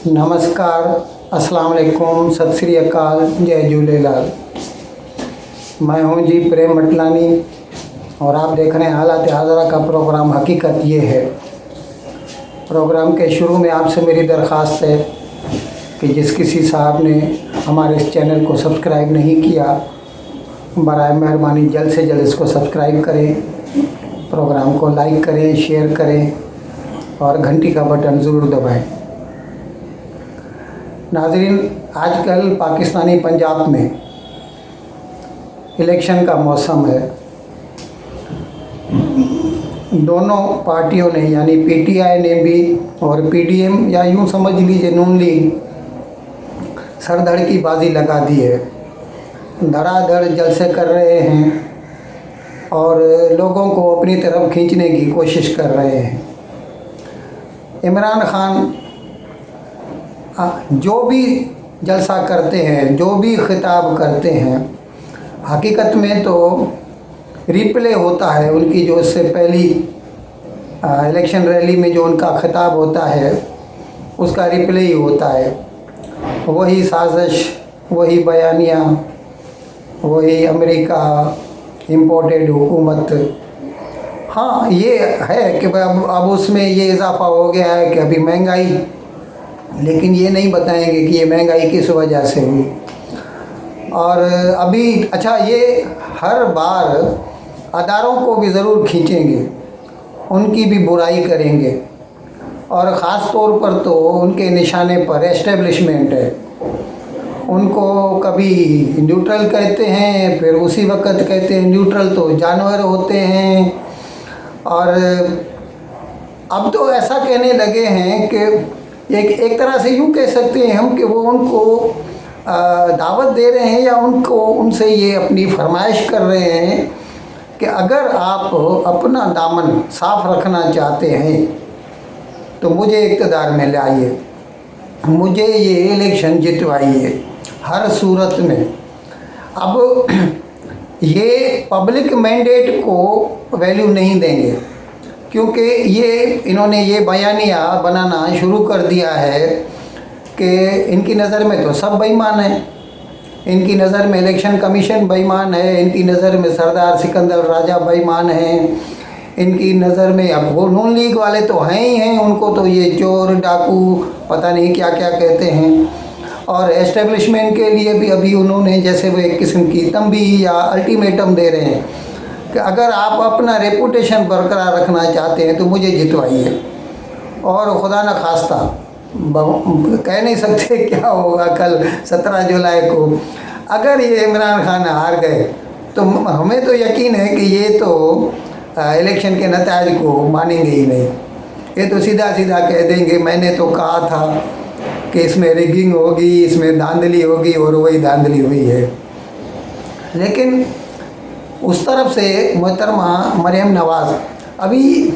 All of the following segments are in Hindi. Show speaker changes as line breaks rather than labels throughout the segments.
नमस्कार, अस्सलाम वालेकुम, सत श्री अकाल, जय झूलेलाल। मैं हूं जी प्रेम मटलानी और आप देख रहे हैं हालात हाज़रा का प्रोग्राम हकीकत ये है। प्रोग्राम के शुरू में आपसे मेरी दरख्वास्त है कि जिस किसी साहब ने हमारे इस चैनल को सब्सक्राइब नहीं किया, बराए मेहरबानी जल्द से जल्द इसको सब्सक्राइब करें, प्रोग्राम को लाइक करें, शेयर करें और घंटी का बटन ज़रूर दबाएं। नाज़रीन, आजकल पाकिस्तानी पंजाब में इलेक्शन का मौसम है। दोनों पार्टियों ने यानी पीटीआई ने भी और पीडीएम या यूँ समझ लीजिए नून लीग सरधड़ की बाजी लगा दी है। धड़ाधड़ जलसे कर रहे हैं और लोगों को अपनी तरफ खींचने की कोशिश कर रहे हैं। इमरान खान जो भी जलसा करते हैं, जो भी खिताब करते हैं, हकीकत में तो रिप्ले होता है उनकी जो इससे पहली इलेक्शन रैली में जो उनका खिताब होता है उसका रिप्ले ही होता है। वही साजिश, वही बयानिया, वही अमेरिका इम्पोर्टेड हुकूमत। हाँ, ये है कि अब उसमें ये इजाफ़ा हो गया है कि अभी महंगाई, लेकिन ये नहीं बताएंगे कि ये महंगाई किस वजह से हुई। और अभी अच्छा, ये हर बार अदारों को भी ज़रूर खींचेंगे, उनकी भी बुराई करेंगे और ख़ास तौर पर तो उनके निशाने पर एस्टेब्लिशमेंट है। उनको कभी न्यूट्रल कहते हैं, फिर उसी वक्त कहते हैं न्यूट्रल तो जानवर होते हैं। और अब तो ऐसा कहने लगे हैं कि एक तरह से यूँ कह सकते हैं हम कि वो उनको दावत दे रहे हैं या उनसे ये अपनी फरमाइश कर रहे हैं कि अगर आप अपना दामन साफ रखना चाहते हैं तो मुझे इक़्तिदार में लाइए, मुझे ये इलेक्शन जितवाइए हर सूरत में। अब ये पब्लिक मैंडेट को वैल्यू नहीं देंगे क्योंकि इन्होंने ये बयानिया बनाना शुरू कर दिया है कि इनकी नज़र में तो सब बेईमान हैं। इनकी नज़र में इलेक्शन कमीशन बेईमान है, इनकी नज़र में सरदार सिकंदर राजा बेईमान हैं, इनकी नज़र में अब वो नून लीग वाले तो हैं ही हैं, उनको तो ये चोर डाकू पता नहीं क्या क्या कहते हैं। और एस्टेब्लिशमेंट के लिए भी अभी उन्होंने जैसे वो एक किस्म की तंबीह या अल्टीमेटम दे रहे हैं कि अगर आप अपना रेपुटेशन बरकरार रखना चाहते हैं तो मुझे जितवाइए। और खुदा न खास्ता, कह नहीं सकते क्या होगा कल 17 जुलाई को अगर ये इमरान खान हार गए तो हमें तो यकीन है कि ये तो इलेक्शन के नतीजे को मानेंगे ही नहीं। ये तो सीधा सीधा कह देंगे मैंने तो कहा था कि इसमें रिगिंग होगी, इसमें धांधली होगी, और वही धांधली हुई है। लेकिन उस तरफ से मोहतरमा मरियम नवाज़, अभी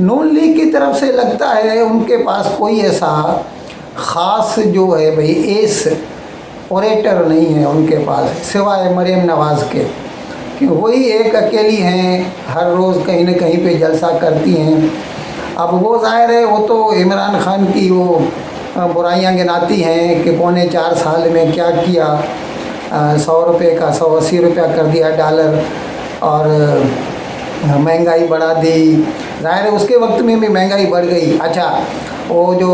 नून लीग की तरफ से लगता है उनके पास कोई ऐसा ख़ास जो है भाई एस ओरेटर नहीं है उनके पास सिवाय मरियम नवाज़ के, कि वही एक अकेली हैं, हर रोज़ कहीं न कहीं पे जलसा करती हैं। अब वो ज़ाहिर है वो तो इमरान खान की वो बुराइयां गिनाती हैं कि पौने 4 साल में क्या किया, 100 रुपये का 180 रुपया कर दिया डॉलर और महंगाई बढ़ा दी। ज़ाहिर है उसके वक्त में भी महंगाई बढ़ गई। अच्छा, वो जो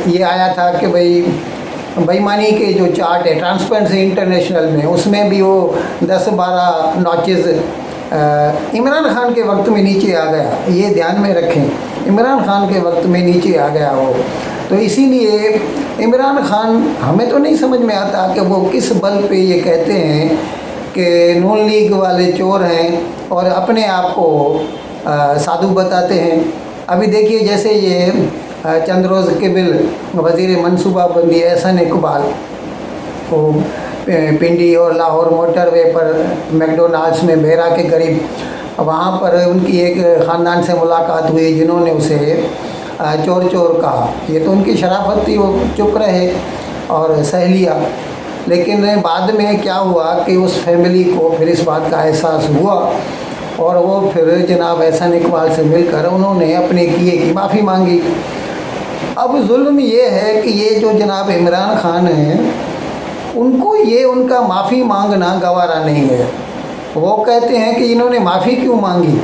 ये आया था कि भाई बेईमानी के जो चार्ट है ट्रांसपेरेंसी इंटरनेशनल में, उसमें भी वो 10-12 नॉचेज़ इमरान खान के वक्त में नीचे आ गया। ये ध्यान में रखें, इमरान खान के वक्त में नीचे आ गया वो। तो इसीलिए इमरान खान, हमें तो नहीं समझ में आता कि वो किस बल पे ये कहते हैं कि नून लीग वाले चोर हैं और अपने आप को साधु बताते हैं। अभी देखिए जैसे ये चंद रोज़ केबल वज़ीर मनसूबाबंदी एहसन इकबाल वो पिंडी और लाहौर मोटरवे पर मैकडोनाल्ड्स में बेरा के करीब, वहाँ पर उनकी एक ख़ानदान से मुलाकात हुई जिन्होंने उसे चोर चोर कहा। ये तो उनकी शराफत थी, वो चुप रहे और सह लिया। लेकिन बाद में क्या हुआ कि उस फैमिली को फिर इस बात का एहसास हुआ और वो फिर जनाब एहसन इकबाल से मिलकर उन्होंने अपने किए की माफ़ी मांगी। अब जुल्म ये है कि ये जो जनाब इमरान खान हैं, उनको ये उनका माफ़ी मांगना गवारा नहीं है। वो कहते हैं कि इन्होंने माफ़ी क्यों मांगी।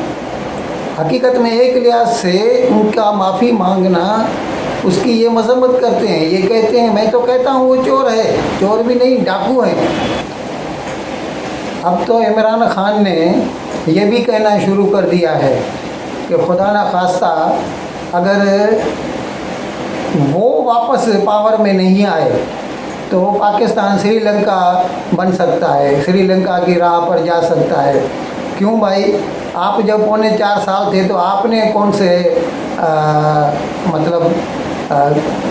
हकीकत में एक लिहाज से उनका माफ़ी मांगना, उसकी ये मजम्मत करते हैं। ये कहते हैं, मैं तो कहता हूँ वो चोर है, चोर भी नहीं डाकू है। अब तो इमरान खान ने ये भी कहना शुरू कर दिया है कि खुदा न खास्ता अगर वो वापस पावर में नहीं आए तो पाकिस्तान श्रीलंका बन सकता है, श्रीलंका की राह पर जा सकता है। क्यों भाई, आप जब 4.25 साल थे तो आपने कौन से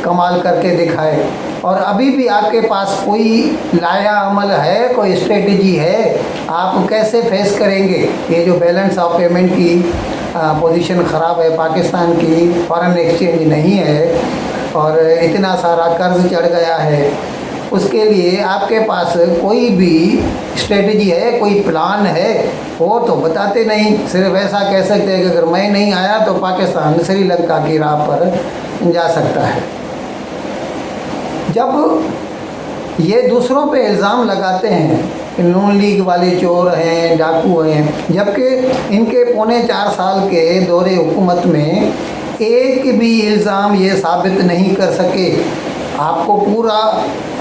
कमाल करके दिखाए, और अभी भी आपके पास कोई लाया अमल है, कोई स्ट्रेटजी है? आप कैसे फेस करेंगे ये जो बैलेंस ऑफ पेमेंट की पोजीशन ख़राब है पाकिस्तान की, फॉरेन एक्सचेंज नहीं है और इतना सारा कर्ज चढ़ गया है, उसके लिए आपके पास कोई भी स्ट्रेटजी है, कोई प्लान है? वो तो बताते नहीं, सिर्फ ऐसा कह सकते हैं कि अगर मैं नहीं आया तो पाकिस्तान श्रीलंका की राह पर जा सकता है। जब ये दूसरों पे इल्ज़ाम लगाते हैं कि नून लीग वाले चोर हैं, डाकू हैं, जबकि इनके 4.25 साल के दौरे हुकूमत में एक भी इल्ज़ाम ये साबित नहीं कर सके। आपको पूरा,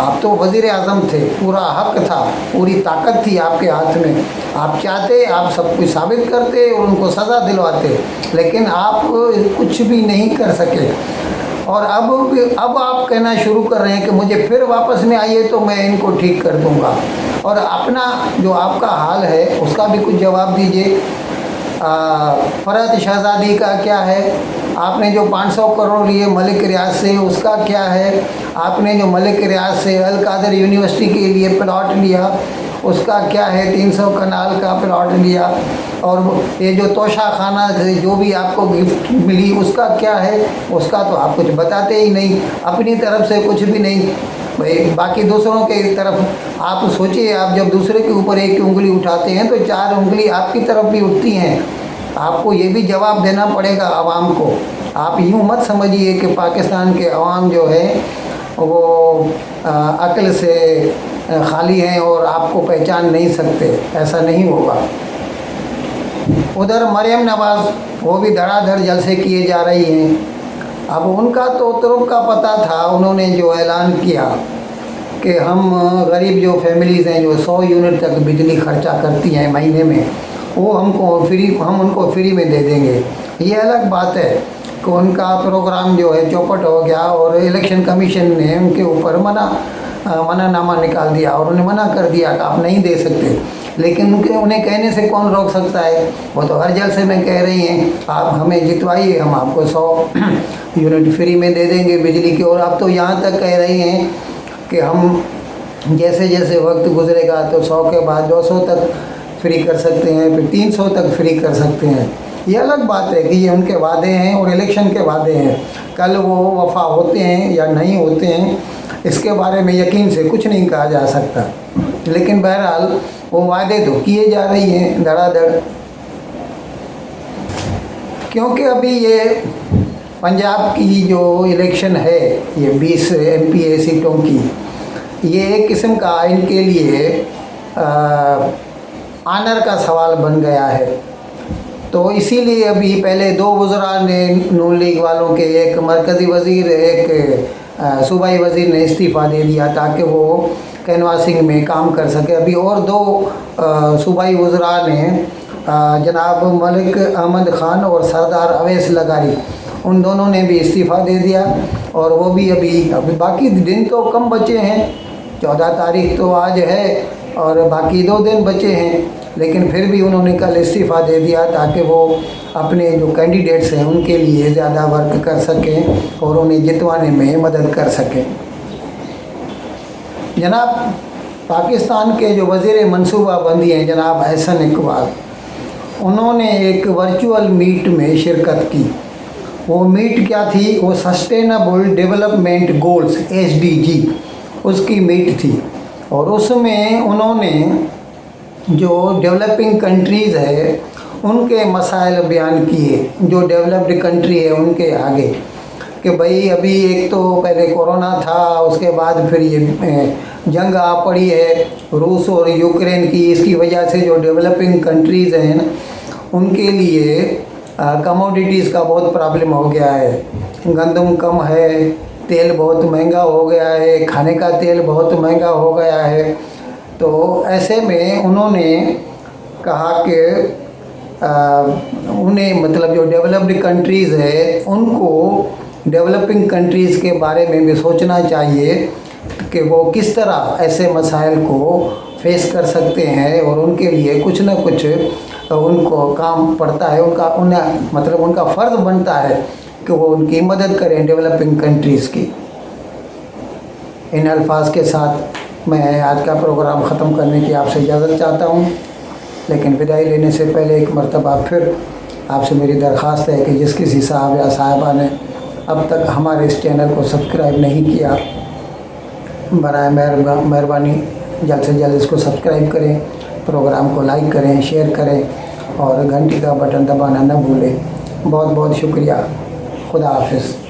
आप तो वज़ीर आज़म थे, पूरा हक था, पूरी ताकत थी आपके हाथ में। आप चाहते आप सब कुछ साबित करते और उनको सज़ा दिलवाते, लेकिन आप कुछ भी नहीं कर सके। और अब आप कहना शुरू कर रहे हैं कि मुझे फिर वापस में आइए तो मैं इनको ठीक कर दूंगा। और अपना जो आपका हाल है उसका भी कुछ जवाब दीजिए। फरहत शहज़ादी का क्या है? आपने जो 500 करोड़ लिए मलिक रियाज से, उसका क्या है? आपने जो मलिक रियाज से अल कादर यूनिवर्सिटी के लिए प्लॉट लिया, उसका क्या है? 300 कनाल का प्लॉट लिया। और ये जो तोशा खाना जो भी आपको गिफ्ट मिली, उसका क्या है? उसका तो आप कुछ बताते ही नहीं, अपनी तरफ से कुछ भी नहीं भाई। बाकी दूसरों के तरफ आप सोचिए, आप जब दूसरे के ऊपर एक उंगली उठाते हैं तो 4 उंगली आपकी तरफ भी उठती हैं। आपको ये भी जवाब देना पड़ेगा आवाम को। आप यूँ मत समझिए कि पाकिस्तान के अवाम जो है वो अक्ल से खाली हैं और आपको पहचान नहीं सकते, ऐसा नहीं होगा। उधर मरियम नवाज़, वो भी धड़ाधड़ जलसे किए जा रही हैं। अब उनका तो तुरुप का पता था, उन्होंने जो ऐलान किया कि हम गरीब जो फैमिलीज़ हैं जो 100 यूनिट तक बिजली खर्चा करती हैं महीने में, वो हम उनको फ्री में दे देंगे। ये अलग बात है कि उनका प्रोग्राम जो है चौपट हो गया और इलेक्शन कमीशन ने उनके ऊपर मनानामा निकाल दिया और उन्हें मना कर दिया कि आप नहीं दे सकते। लेकिन उन्हें कहने से कौन रोक सकता है? वो तो हर जलसे में कह रही हैं आप हमें जितवाइए, हम आपको 100 यूनिट फ्री में दे देंगे बिजली की। और अब तो यहाँ तक कह रही हैं कि हम जैसे जैसे वक्त गुजरेगा तो 100 के बाद 200 तक फ्री कर सकते हैं, फिर 300 तक फ्री कर सकते हैं। ये अलग बात है कि ये उनके वादे हैं और इलेक्शन के वादे हैं। कल वो वफा होते हैं या नहीं होते हैं, इसके बारे में यकीन से कुछ नहीं कहा जा सकता। लेकिन बहरहाल वो वादे तो किए जा रही हैं धड़ाधड़। क्योंकि अभी ये पंजाब की जो इलेक्शन है, ये 20 MPA सीटों की, ये एक किस्म का इनके लिए आनर का सवाल बन गया है। तो इसीलिए अभी पहले 2 वज़रा ने नून लीग वालों के, एक मरकज़ी वज़ीर, एक सूबाई वज़ीर ने इस्तीफ़ा दे दिया ताकि वो कैनवासिंग में काम कर सके। अभी और 2 सूबाई वज़रा ने, जनाब मलिक अहमद ख़ान और सरदार अवैस लगारी, उन दोनों ने भी इस्तीफ़ा दे दिया। और वो भी अभी बाकी दिन तो कम बचे हैं, 14 तारीख तो आज है और बाकी 2 दिन बचे हैं, लेकिन फिर भी उन्होंने कल इस्तीफ़ा दे दिया ताकि वो अपने जो कैंडिडेट्स हैं उनके लिए ज़्यादा वर्क कर सकें और उन्हें जितवाने में मदद कर सकें। जनाब पाकिस्तान के जो वज़ीर मनसूबाबंदी हैं जनाब एहसन इकबाल, उन्होंने एक वर्चुअल मीट में शिरकत की। वो मीट क्या थी? वो सस्टेनेबल डेवलपमेंट गोल्स SDG उसकी मीट थी। और उसमें उन्होंने जो डेवलपिंग कंट्रीज़ है उनके मसाइल बयान किए, जो डेवलप्ड कंट्री है उनके आगे। कि भाई अभी एक तो पहले कोरोना था, उसके बाद फिर ये जंग आ पड़ी है रूस और यूक्रेन की। इसकी वजह से जो डेवलपिंग कंट्रीज़ हैं ना, उनके लिए कमोडिटीज़ का बहुत प्रॉब्लम हो गया है। गंदम कम है, तेल बहुत महंगा हो गया है, खाने का तेल बहुत महंगा हो गया है। तो ऐसे में उन्होंने कहा कि उन्हें मतलब जो डेवलप्ड कंट्रीज़ है उनको डेवलपिंग कंट्रीज़ के बारे में भी सोचना चाहिए कि वो किस तरह ऐसे मसाइल को फेस कर सकते हैं, और उनके लिए कुछ न कुछ उनको काम पड़ता है, उनका फ़र्ज़ बनता है कि वो उनकी मदद करें डेवलपिंग कंट्रीज़ की। इन अल्फाज के साथ मैं आज का प्रोग्राम ख़त्म करने की आपसे इजाज़त चाहता हूँ, लेकिन विदाई लेने से पहले एक मरतबा फिर आपसे मेरी दरख्वास्त है कि जिस किसी साहब या साहिबा ने अब तक हमारे इस चैनल को सब्सक्राइब नहीं किया, बराए मेहरबानी जल्द से जल्द इसको सब्सक्राइब करें, प्रोग्राम को लाइक करें, शेयर करें और घंटी का बटन दबाना न भूलें। बहुत बहुत शुक्रिया। खुदा हाफिज़।